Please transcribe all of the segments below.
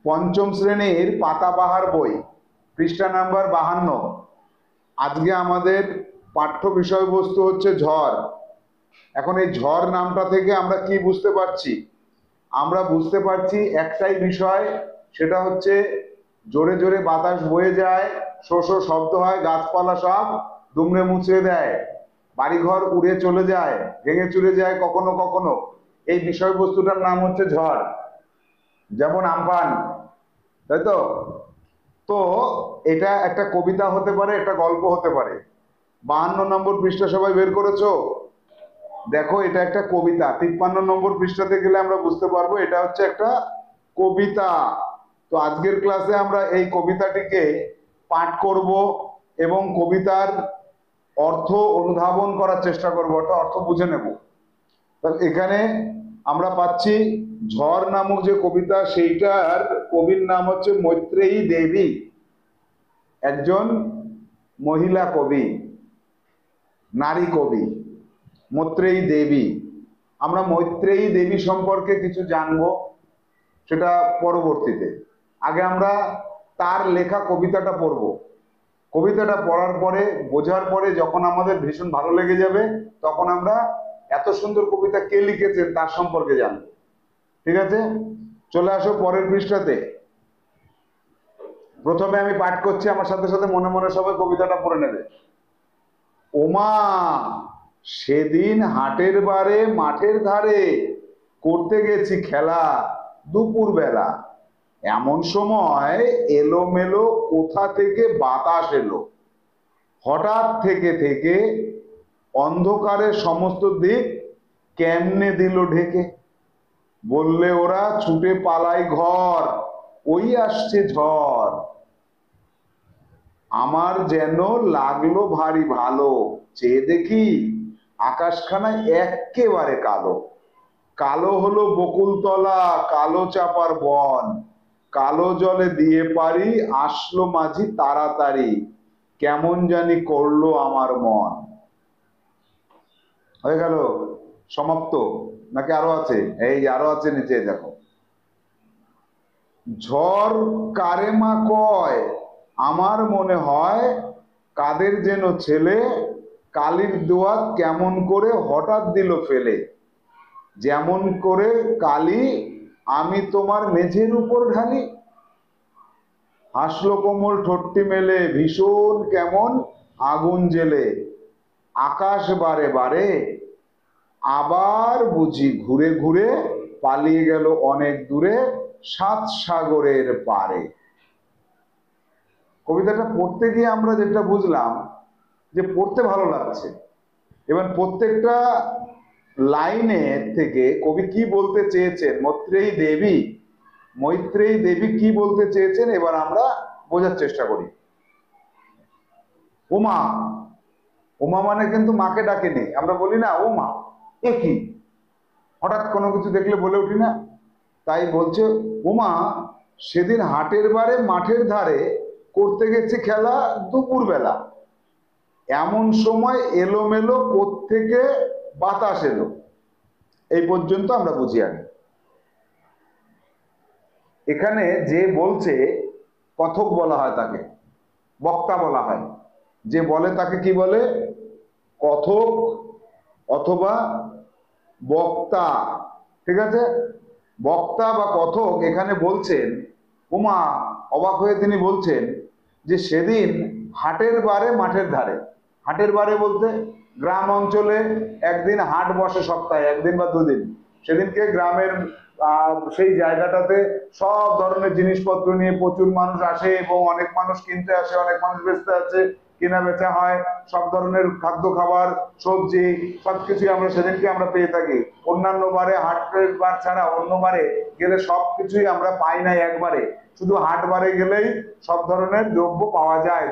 পঞ্চম শ্রেণীর পাতাবাহার বই, পৃষ্ঠা নাম্বার 52। আজকে আমাদের পাঠ্য বিষয়বস্তু হচ্ছে ঝড়। এখন এই ঝড় নামটা থেকে আমরা কি বুঝতে পারছি? আমরা বুঝতে পারছি একটাই বিষয়, সেটা হচ্ছে জোরে জোরে বাতাস বয়ে যায়, শো শো শব্দ হয়, গাছপালা সব দুমড়ে মুচড়ে দেয়, বাড়িঘর উড়ে চলে যায়, ভেঙে চুরে যায় কখনো কখনো। এই বিষয়বস্তুটার নাম হচ্ছে ঝড়। যেমন আমফান, তাই তো? তো এটা একটা কবিতা হতে পারে, একটা গল্প হতে পারে। 52 নম্বর পৃষ্ঠা সবাই বের করেছো? দেখো, এটা একটা কবিতা। 53 নম্বর পৃষ্ঠাতে গেলে আমরা বুঝতে পারবো এটা হচ্ছে একটা কবিতা। তো আজকের ক্লাসে আমরা এই কবিতাটিকে পাঠ করব এবং কবিতার অর্থ অনুধাবন করার চেষ্টা করবো, অর্থ বুঝে নেব। এখানে আমরা পাচ্ছি ঝড় নামক যে কবিতা, সেইটার কবির নাম হচ্ছে মৈত্রেয়ী দেবী, একজন মহিলা কবি, নারী কবি, মৈত্রেয়ী দেবী। আমরা মৈত্রেয়ী দেবী সম্পর্কে কিছু জানবো, সেটা পরবর্তীতে। আগে আমরা তার লেখা কবিতাটা পড়ব। কবিতাটা পড়ার পরে, বোঝার পরে যখন আমাদের ভীষণ ভালো লেগে যাবে, তখন আমরা এত সুন্দর কবিতা কে লিখেছেন তার সম্পর্কে জানবো। ঠিক আছে, চলে আসো পরের পৃষ্ঠাতে। প্রথমে আমি পাঠ করছি, আমার সাথে সাথে মনে মনে সবাই কবিতাটা পড়ে নেবে। ওমা, সেদিন হাটের বারে মাঠের ধারে করতে গেছি খেলা দুপুর বেলা, এমন সময় এলোমেলো কোথা থেকে বাতাস এলো, হঠাৎ থেকে থেকে অন্ধকারের সমস্ত দিক কেমনে দিল ঢেকে, বললে ওরা ছুটে পালাই ঘর, ওই আসছে ঝড়। আমার যেন লাগলো ভারী ভালো, চেয়ে দেখি আকাশখানা এক্কেবারে কালো, কালো হলো বকুলতলা, কালো চাপার বন, কালো জলে দিয়ে পারি আসলো মাঝি তাড়াতাড়ি, কেমন জানি করলো আমার মন। হয়ে গেল? সমাপ্ত নাকি আরো আছে? এই আরো আছে, নিচে দেখো। ঝড় কারে মা কয়, আমার মনে হয় কাদের যেন ছেলে, কালির দোয়াত কেমন করে হঠাৎ দিল ফেলে, যেমন করে কালি আমি তোমার মেঝের উপর ঢালি, হাসলো কোমল ঠোঁটটি মেলে ভীষণ কেমন আগুন জেলে, আকাশ বারে বারে আবার বুঝি ঘুরে ঘুরে পালিয়ে গেল অনেক দূরে, 7 সাগরের পারে। কবিতাটা পড়তে গিয়ে আমরা যেটা বুঝলাম, যে পড়তে ভালো লাগছে। এবার প্রত্যেকটা লাইনের থেকে কবি কি বলতে চেয়েছেন, মৈত্রেয়ী দেবী কি বলতে চেয়েছেন, এবার আমরা বোঝার চেষ্টা করি। উমা, উমা মানে কিন্তু মাকে ডাকেনি, আমরা বলি না ও মা, এ কি, হঠাৎ কোনো কিছু দেখলে বলে উঠি না, তাই বলছে উমা সেদিন হাটের বারে মাঠের ধারে করতে গেছে খেলা দুপুর বেলা, এমন সময় এলোমেলো কোত্থেকে বাতাস এলো। এই পর্যন্ত আমরা বুঝি। আগে এখানে যে বলছে, কথক বলা হয় তাকে, বক্তা বলা হয়। যে বলে তাকে কি বলে? কথক অথবা বক্তা। ঠিক আছে, বক্তা বা কথক এখানে বলছেন। উমা অবাক হয়ে তিনি বলছেন যে সেদিন হাটের বারে মাঠের ধারে। হাটের বারে বলতে গ্রাম অঞ্চলে একদিন হাট বসে, সপ্তাহে একদিন বা দুদিন। সেদিনকে গ্রামের সেই জায়গাটাতে সব ধরনের জিনিসপত্র নিয়ে প্রচুর মানুষ আসে, এবং অনেক মানুষ কিনতে আসে, অনেক মানুষ বেচতে আসে, কেনা বেচা হয়, সব ধরনের খাদ্য খাবার সবজি সবকিছুই আমরা সেদিনকে আমরা পেয়ে থাকি। অন্যান্য বারে, হাটের বার ছাড়া অন্য বারে গেলে সবকিছুই আমরা পাই না একবারে, শুধু হাট বারে গেলেই সব ধরনের দ্রব্য পাওয়া যায়,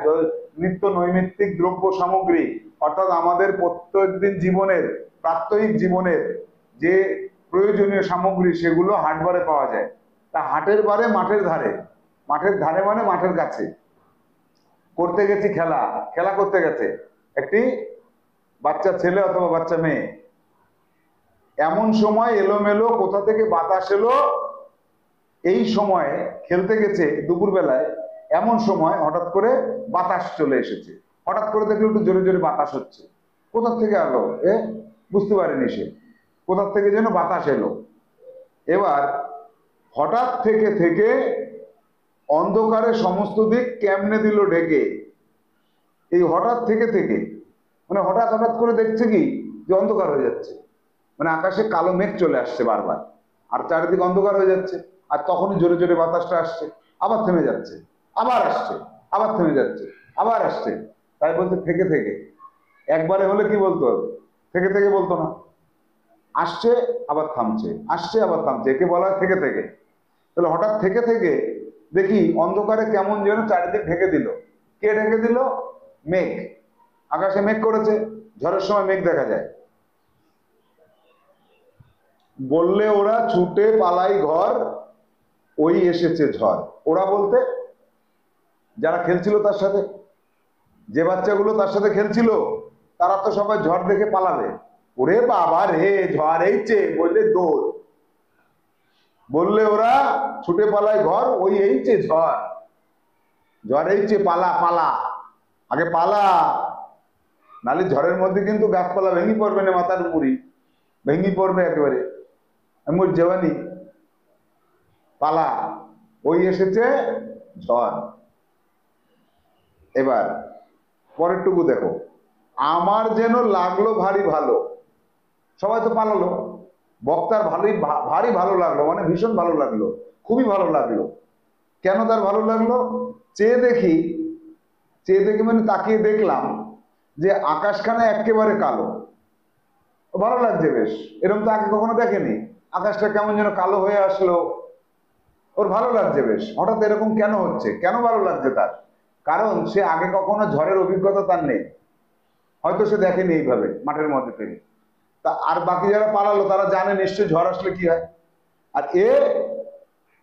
নিত্য নৈমিত্তিক দ্রব্য সামগ্রী, অর্থাৎ আমাদের প্রত্যেকদিন জীবনের, প্রাত্যহিক জীবনের যে প্রয়োজনীয় সামগ্রী, সেগুলো হাট বারে পাওয়া যায়। তা হাটের বারে মাঠের ধারে, মাঠের ধারে মানে মাঠের কাছে করতে গেছি খেলা, খেলা করতে গেছে একটি বাচ্চা ছেলে অথবা বাচ্চা মেয়ে। এমন সময় এলোমেলো কোথা থেকে বাতাস এলো, এই সময়ে খেলতে গেছে দুপুরবেলায়, এমন সময় হঠাৎ করে বাতাস চলে এসেছে। হঠাৎ করে দেখলো একটু জোরে জোরে বাতাস হচ্ছে। কোথা থেকে এলো বুঝতে পারেনি সে, কোথা থেকে যেন বাতাস এলো। এবার হঠাৎ থেকে থেকে অন্ধকারে সমস্ত দিক কেমনে দিল ঢেকে। এই হঠাৎ থেকে থেকে মানে হঠাৎ হঠাৎ করে দেখছে কি যে অন্ধকার হয়ে যাচ্ছে, মানে আকাশে কালো মেঘ চলে আসছে বারবার, আর চারিদিকে অন্ধকার হয়ে যাচ্ছে। আর তখনই জোরে জোরে বাতাসটা আসছে, আবার থেমে যাচ্ছে, আবার আসছে, আবার থেমে যাচ্ছে, আবার আসছে। তাই বলতে থেকে থেকে। একবারে হলে কি বলতো, থেকে থেকে বলতো না, আসছে আবার থামছে, আসছে আবার থামছে, একে বলা হয় থেকে থেকে। তাহলে হঠাৎ থেকে থেকে দেখি অন্ধকারে কেমন যেন চারিদিক ঢেকে দিল। কে ঢেকে দিল? মেঘ। আকাশে মেঘ করেছে, ঝড়ের সময় মেঘ দেখা যায়। বললে ওরা ছুটে পালাই ঘর, ওই এসেছে ঝড়। ওরা বলতে যারা খেলছিল তার সাথে, যে বাচ্চাগুলো তার সাথে খেলছিল, তারা তো সবাই ঝড় দেখে পালাবে। ওরে বাবা রে, ঝড় এইছে বললে দৌড়। বললে ওরা ছুটে পালায় ঘর, ওই এইছে ঝড়। ঝড় এইছে, পালা পালা, আগে পালা, নালে ঝড়ের মধ্যে কিন্তু গাছপালা ভেঙে পড়বে না, মাথার উপরই ভেঙে পড়বে একেবারে, মোর জওয়ানি। পালা, ওই এসেছে ঝড়। এবার পরেরটুকু দেখো, আমার যেন লাগলো ভারী ভালো। সবাই তো পালালো, বক্তার ভারী ভালো লাগলো, মানে ভীষণ ভালো লাগলো, খুবই ভালো লাগলো। কেন তার ভালো লাগলো? চেয়ে দেখি, চেয়ে দেখি মানে তাকিয়ে দেখলাম যে আকাশখানা একেবারে কালো। ভালো লাগছে বেশ, এরকম তো আগে কখনো দেখেনি। আকাশটা কেমন যেন কালো হয়ে আসলো, ওর ভালো লাগছে বেশ। হঠাৎ এরকম কেন হচ্ছে, কেন ভালো লাগছে তার? কারণ সে আগে কখনো ঝড়ের অভিজ্ঞতা তার নেই, হয়তো সে দেখেনি এইভাবে মাঠের মধ্যে থেকে। তা আর বাকি যারা পালালো তারা জানে নিশ্চয়ই ঝড় আসলে কি হয়। আর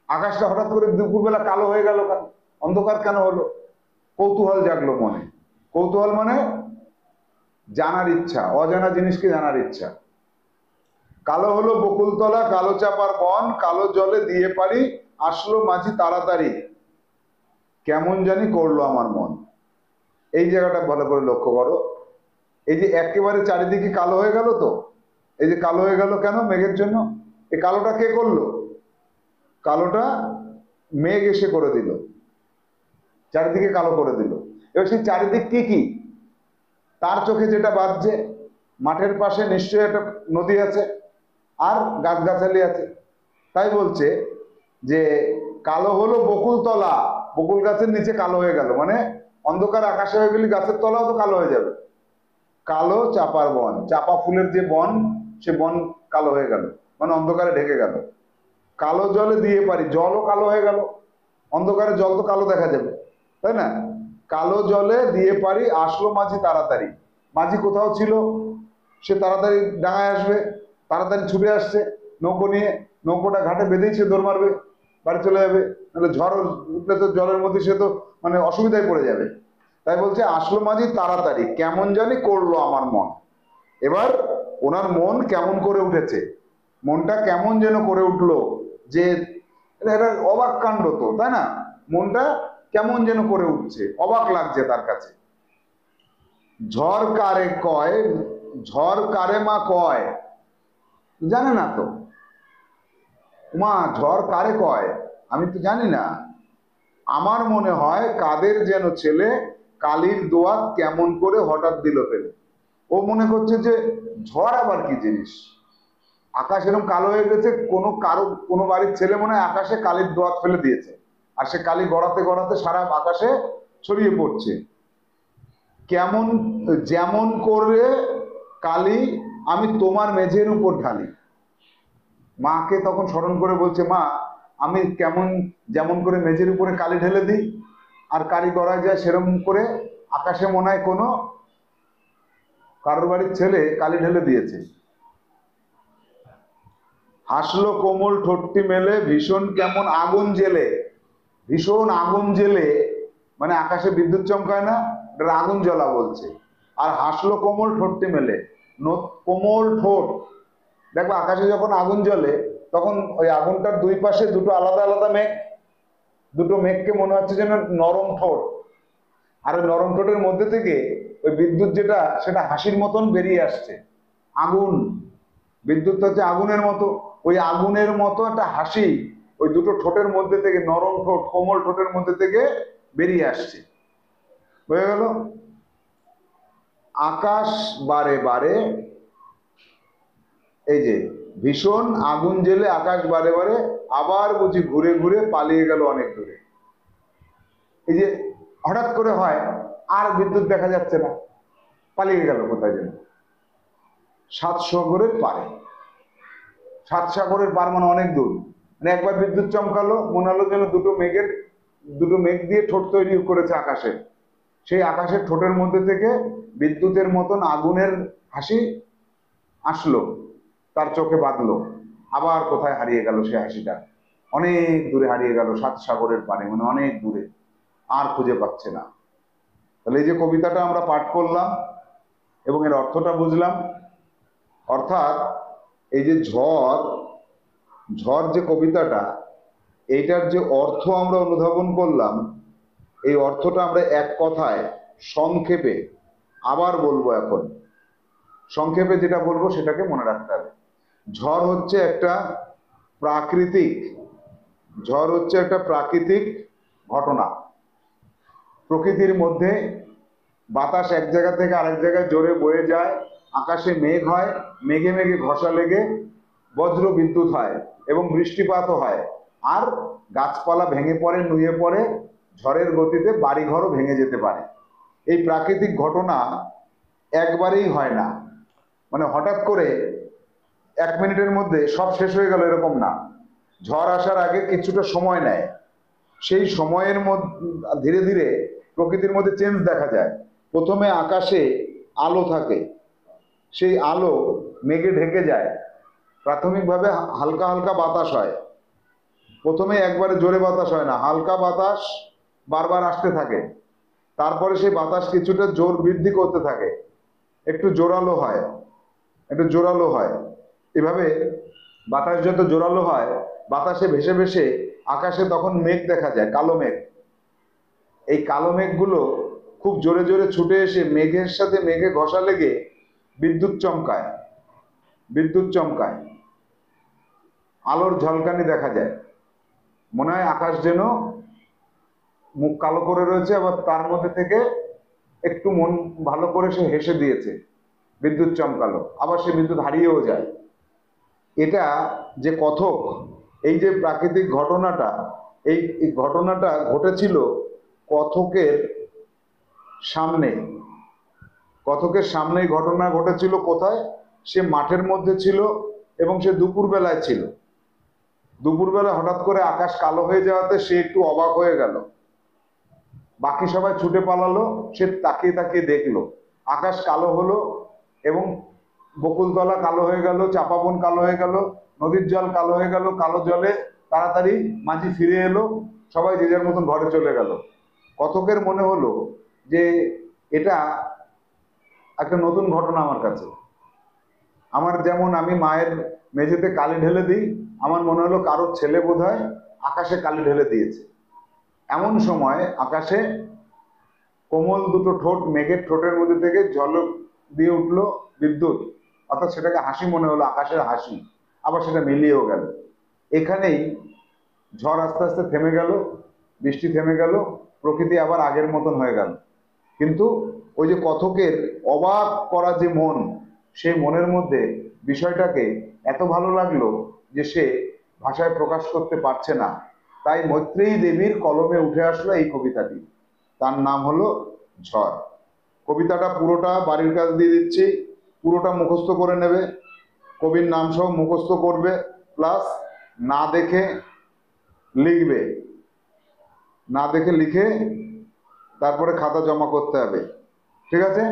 আকাশটা হঠাৎ করে দুপুরবেলা কালো হয়ে গেল কেন, অন্ধকার কেন হলো? কৌতূহল জাগলো মনে। কৌতূহল মানে জানার ইচ্ছা, অজানা জিনিসকে জানার ইচ্ছা। কালো হলো বকুলতলা, কালো চাপার বন, কালো জলে দিয়ে পারি, আসলো মাঝি তাড়াতাড়ি, কেমন জানি করলো আমার মন। এই জায়গাটা ভালো করে লক্ষ্য করো। এই যে একেবারে চারিদিকে কালো হয়ে গেল, তো এই যে কালো হয়ে গেল কেন? মেঘের জন্য। এই কালোটা কে করলো? কালোটা মেঘ এসে করে দিল, চারিদিকে কালো করে দিল। এবার সেই চারিদিক কি কি? তার চোখে যেটা বাজছে, মাঠের পাশে নিশ্চয়ই একটা নদী আছে আর গাছগাছালি আছে। তাই বলছে যে কালো হলো বকুলতলা, বকুল গাছের নিচে কালো হয়ে গেল, মানে অন্ধকার আকাশে হয়ে গেলে গাছের তলাও তো কালো হয়ে যাবে। কালো চাপার বন, চাপা ফুলের যে বন, সে বন কালো হয়ে গেল, মানে অন্ধকারে ঢেকে গেল। কালো জলে দিয়ে পারি, জলও কালো হয়ে গেল, অন্ধকারে জল তো কালো দেখা যাবে, তাই না? কালো জলে দিয়ে পারি, আসলো মাঝি তাড়াতাড়ি। মাঝি কোথাও ছিল, সে তাড়াতাড়ি ডাঙায় আসবে, তাড়াতাড়ি ছুটে আসছে নৌকো নিয়ে, নৌকোটা ঘাটে বেঁধেই সে দৌড় মারবে, বাড়ি চলে যাবে। নাহলে ঝড় উঠলে তো জলের মধ্যে সে তো মানে অসুবিধায় পড়ে যাবে। তাই বলছে আসলো মাঝি তাড়াতাড়ি, কেমন জানি করলো আমার মন। এবার ওনার মন কেমন করে উঠেছে, মনটা কেমন যেন করে উঠলো, যে এটা অবাক কাণ্ড তো, তাই না? মনটা কেমন যেন করে উঠছে, অবাক লাগছে তার কাছে। ঝড় কারে কয়, ঝড় কারে মা কয়, জানে না তো। মা ঝড় কারে কয়, আমি তো জানি না। আমার মনে হয় কাদের যেন ছেলে, কালির দোয়াত কেমন করে হঠাৎ দিল ফেলে। ও মনে করছে যে ঝড় আবার কি জিনিস, আকাশ এরকম কালো হয়ে গেছে, কোনো বাড়ির ছেলে মনে হয় আকাশে কালির দোয়াত ফেলে দিয়েছে, আর সে কালি গড়াতে গড়াতে সারা আকাশে ছড়িয়ে পড়ছে। কেমন যেমন করে কালি আমি তোমার মেঝের উপর ঢালি। মাকে তখন স্মরণ করে বলছে, মা আমি কেমন যেমন করে মেঝের উপরে কালি ঢেলে দিই আর কালি গড়ায় যায়, সেরকম করে আকাশে মনে হয় কোনো কারোর বাড়ির ছেলে কালি ঢেলে দিয়েছে। হাসলো কোমল ঠোঁটটি মেলে, ভীষণ কেমন আগুন জেলে। ভীষণ আগুন জেলে মানে আকাশে বিদ্যুৎ চমকায় না, এটা আগুন জ্বলা বলছে। আর হাসলো কোমল ঠোঁটটি মেলে, কোমল ঠোঁট। দেখো আকাশে যখন আগুন জ্বলে তখন ওই আগুনটার দুই পাশে দুটো আলাদা আলাদা মেঘ, দুটো মেঘকে মনে হচ্ছে যেন নরম ঠোঁট, আর ওই নরম ঠোঁটের মধ্যে থেকে ওই বিদ্যুৎ যেটা সেটা হাসির মতন বেরিয়ে আসছে। আগুন, বিদ্যুৎ হচ্ছে আগুনের মতো, ওই আগুনের মতো একটা হাসি ওই দুটো ঠোঁটের মধ্যে থেকে, নরম ঠোঁট কোমল ঠোঁটের মধ্যে থেকে বেরিয়ে আসছে। বুঝে গেল? আকাশ বারে বারে, এই যে ভীষণ আগুন জ্বেলে আকাশ বারে বারে, আবার বুঝি ঘুরে ঘুরে পালিয়ে গেল অনেক দূরে। এই যে হঠাৎ করে হয়, আর বিদ্যুৎ দেখা যাচ্ছে না, পালিয়ে গেল কোথায় যেন। সাত সাগরের পারে, সাত সাগরের পার মানে অনেক দূর। মানে একবার বিদ্যুৎ চমকালো, মনে হলো যেন দুটো মেঘ দিয়ে ঠোঁট তৈরি করেছে আকাশে। সেই আকাশের ঠোঁটের মধ্যে থেকে বিদ্যুতের মতন আগুনের হাসি আসলো, তার চোখে বাঁধলো, আবার কোথায় হারিয়ে গেল সে হাসিটা, অনেক দূরে হারিয়ে গেল, সাত সাগরের পারে মানে অনেক দূরে, আর খুঁজে পাচ্ছে না। তাহলে এই যে কবিতাটা আমরা পাঠ করলাম এবং এর অর্থটা বুঝলাম, অর্থাৎ এই যে ঝড়, ঝড় যে কবিতাটা, এইটার যে অর্থ আমরা অনুধাবন করলাম, এই অর্থটা আমরা এক কথায় সংক্ষেপে আবার বলবো। এখন সংক্ষেপে যেটা বলবো সেটাকে মনে রাখতে হবে। ঝড় হচ্ছে একটা প্রাকৃতিক, ঝড় হচ্ছে একটা প্রাকৃতিক ঘটনা। প্রকৃতির মধ্যে বাতাস এক জায়গা থেকে আরেক জায়গায় জোরে বয়ে যায়, আকাশে মেঘ হয়, মেঘে মেঘে ঘষা লেগে বজ্র বিদ্যুৎ হয় এবং বৃষ্টিপাতও হয়, আর গাছপালা ভেঙে পড়ে, নুয়ে পড়ে, ঝড়ের গতিতে বাড়িঘরও ভেঙে যেতে পারে। এই প্রাকৃতিক ঘটনা একবারেই হয় না, মানে হঠাৎ করে 1 মিনিটের মধ্যে সব শেষ হয়ে গেল এরকম না। ঝড় আসার আগে কিছুটা সময় নেয়, সেই সময়ের মধ্যে ধীরে ধীরে প্রকৃতির মধ্যে চেঞ্জ দেখা যায়। প্রথমে আকাশে আলো থাকে, সেই আলো মেঘে ঢেকে যায়, প্রাথমিকভাবে হালকা হালকা বাতাস হয়। প্রথমে একবারে জোরে বাতাস হয় না, হালকা বাতাস বারবার আসতে থাকে, তারপরে সেই বাতাস কিছুটা জোর বৃদ্ধি করতে থাকে, একটু জোরালো হয়, একটু জোরালো হয়। এভাবে বাতাস যত জোরালো হয়, বাতাসে ভেসে ভেসে আকাশে তখন মেঘ দেখা যায়, কালো মেঘ। এই কালো মেঘগুলো খুব জোরে জোরে ছুটে এসে মেঘের সাথে মেঘে ঘষা লেগে বিদ্যুৎ চমকায়, বিদ্যুৎ চমকায়, আলোর ঝলকানি দেখা যায়, মনে হয় আকাশ যেন মুখ কালো করে রয়েছে, আবার তার মধ্যে থেকে একটু মন ভালো করে সে হেসে দিয়েছে, বিদ্যুৎ চমকালো, আবার সে বিদ্যুৎ হারিয়েও যায়। এটা যে কথক, এই যে প্রাকৃতিক ঘটনাটা, এই ঘটনাটা ঘটেছিল কথকের সামনে, কথকের সামনেই ঘটনা ঘটেছিল। কোথায়? সে মাঠের মধ্যে ছিল এবং সে দুপুর বেলায় ছিল। দুপুরবেলা হঠাৎ করে আকাশ কালো হয়ে যাওয়াতে সে একটু অবাক হয়ে গেল, বাকি সবাই ছুটে পালালো, সে তাকিয়ে তাকিয়ে দেখলো আকাশ কালো হলো এবং বকুলতলা কালো হয়ে গেল, চাপাবন কালো হয়ে গেল, নদীর জল কালো হয়ে গেল। কালো জলে তাড়াতাড়ি মাঝি ফিরে এলো, সবাই যে যার মতন ঘরে চলে গেল। কথকের মনে হলো যে এটা একটা নতুন ঘটনা আমার কাছে। আমার যেমন আমি মায়ের মেঝেতে কালি ঢেলে দিই, আমার মনে হলো কারোর ছেলে বোধহয় আকাশে কালি ঢেলে দিয়েছে। এমন সময় আকাশে কোমল দুটো ঠোঁট মেঘের ঠোঁটের মধ্যে থেকে ঝলক দিয়ে উঠলো বিদ্যুৎ, অর্থাৎ সেটাকে হাসি মনে হলো, আকাশের হাসি, আবার সেটা মিলিয়েও গেল। এখানেই ঝড় আস্তে আস্তে থেমে গেল, বৃষ্টি থেমে গেল, প্রকৃতি আবার আগের মতন হয়ে গেল। কিন্তু ওই যে কথকের অবাক করা যে মন, সেই মনের মধ্যে বিষয়টাকে এত ভালো লাগলো যে সে ভাষায় প্রকাশ করতে পারছে না। তাই মৈত্রেয়ী দেবীর কলমে উঠে আসলো এই কবিতাটি, তার নাম হলো ঝড়। কবিতাটা পুরোটা বাড়ির কাজ দিয়ে দিচ্ছি, পুরোটা মুখস্থ করে নেবে, কবির নাম সহ মুখস্থ করবে, প্লাস না দেখে লিখবে, না দেখে লিখে তারপরে খাতা জমা করতে হবে। ঠিক আছে?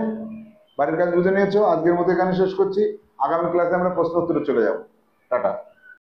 বাড়ির কাজ বুঝে নিয়েছো? আজকের মতো এখানে শেষ করছি, আগামী ক্লাসে আমরা প্রশ্ন উত্তরে চলে যাব। টাটা।